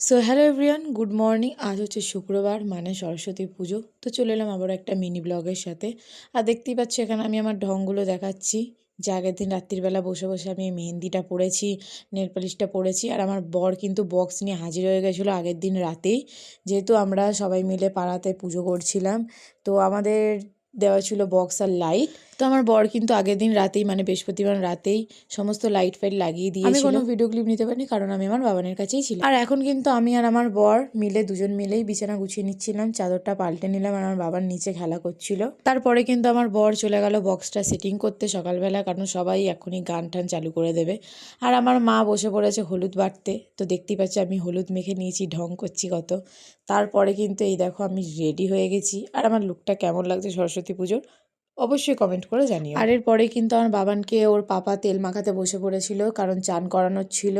So hello everyone, good morning. আজ হচ্ছে শুক্রবার, মানে সরস্বতী পুজো। তো চলে এলাম আবার একটা মিনি ব্লগের সাথে। আর দেখতেই পাচ্ছি এখানে আমি আমার ঢংগুলো দেখাচ্ছি, যে আগের দিন রাত্রিবেলা বসে বসে আমি মেহেন্দিটা পরেছি, নেল পালিশটা পরেছি। আর আমার বর কিন্তু বক্স নিয়ে হাজির হয়ে গেছিলো আগের দিন রাতেই, যেহেতু আমরা সবাই মিলে পাড়াতে পুজো করছিলাম। তো আমাদের দেওয়া ছিল বক্স আর লাইট। তো আমার বর কিন্তু আগের দিন রাতেই, মানে বৃহস্পতিবার রাতেই সমস্ত লাইট ফাইট লাগিয়ে দিয়েছিল। আমি কোনো ভিডিও ক্লিপ নিতে পারিনি, কারণ আমি আমার বাবানের কাছেই ছিলাম। আর এখন কিন্তু আমি আর আমার বর মিলে দুজন মিলেই বিছানা গুছিয়ে নিচ্ছিলাম, চাদরটা পাল্টে নিলাম, আর আমার বাবার নিচে খেলা করছিল। তারপরে কিন্তু আমার বর চলে গেল বক্সটা সেটিং করতে সকালবেলা, কারণ সবাই এখনই গান টান চালু করে দেবে। আর আমার মা বসে পড়েছে হলুদ বাটতে। তো দেখতেই পাচ্ছি আমি হলুদ মেখে নিয়েছি, ঢং করছি কত। তারপরে কিন্তু এই দেখো আমি রেডি হয়ে গেছি। আর আমার লুকটা কেমন লাগছে সরস্বতী পুজোর অবশ্যই কমেন্ট করে জানিও। আর এরপরে কিন্তু আমার বাবানকে ওর পাপা তেল মাখাতে বসে পড়েছিল, কারণ চান করানোর ছিল।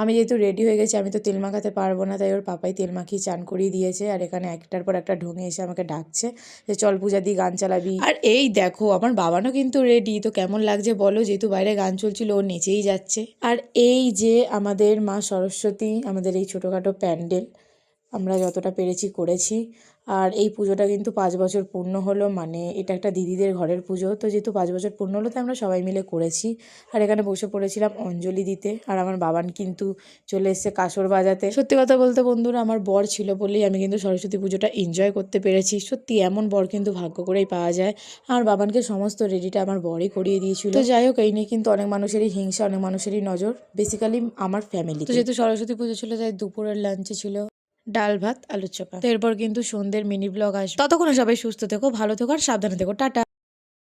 আমি যেহেতু রেডি হয়ে গেছি, আমি তো তেল মাখাতে পারবো না, তাই ওর পাপাই তেল মাখিয়ে চান করিয়ে দিয়েছে। আর এখানে একটার পর একটা ঢঙে এসে আমাকে ডাকছে যে চল পূজা দি, গান চালাবি। আর এই দেখো আমার বাবানও কিন্তু রেডি। তো কেমন লাগছে বলো, যেহেতু বাইরে গান চলছিল ও নেচেই যাচ্ছে। আর এই যে আমাদের মা সরস্বতী, আমাদের এই ছোটোখাটো প্যান্ডেল আমরা যতটা পেরেছি করেছি। আর এই পুজোটা কিন্তু 5 বছর পূর্ণ হলো, মানে এটা একটা দিদিদের ঘরের পুজো। তো যেহেতু 5 বছর পূর্ণ হলো, তাই আমরা সবাই মিলে করেছি। আর এখানে বসে পড়েছিলাম অঞ্জলি দিতে। আর আমার বাবান কিন্তু চলে এসেছে কাসর বাজাতে। সত্যি কথা বলতে বন্ধুরা, আমার বর ছিল বলেই আমি কিন্তু সরস্বতী পুজোটা এনজয় করতে পেরেছি। সত্যি এমন বর কিন্তু ভাগ্য করেই পাওয়া যায়। আমার বাবানকে সমস্ত রেডিটা আমার বরই করিয়ে দিয়েছিল। তো যাই হোক, এই নিয়ে কিন্তু অনেক মানুষেরই হিংসা, অনেক মানুষেরই নজর, বেসিক্যালি আমার ফ্যামিলি। তো যেহেতু সরস্বতী পুজো ছিল, তাই দুপুরের লাঞ্চে ছিল ডাল ভাত আলুর চোখা। তো এরপর কিন্তু সন্ধ্যের মিনি ব্লগ আসবে। ততক্ষণে সবাই সুস্থ থেকো, ভালো থেকো আর সাবধানে থেকো। টাটা।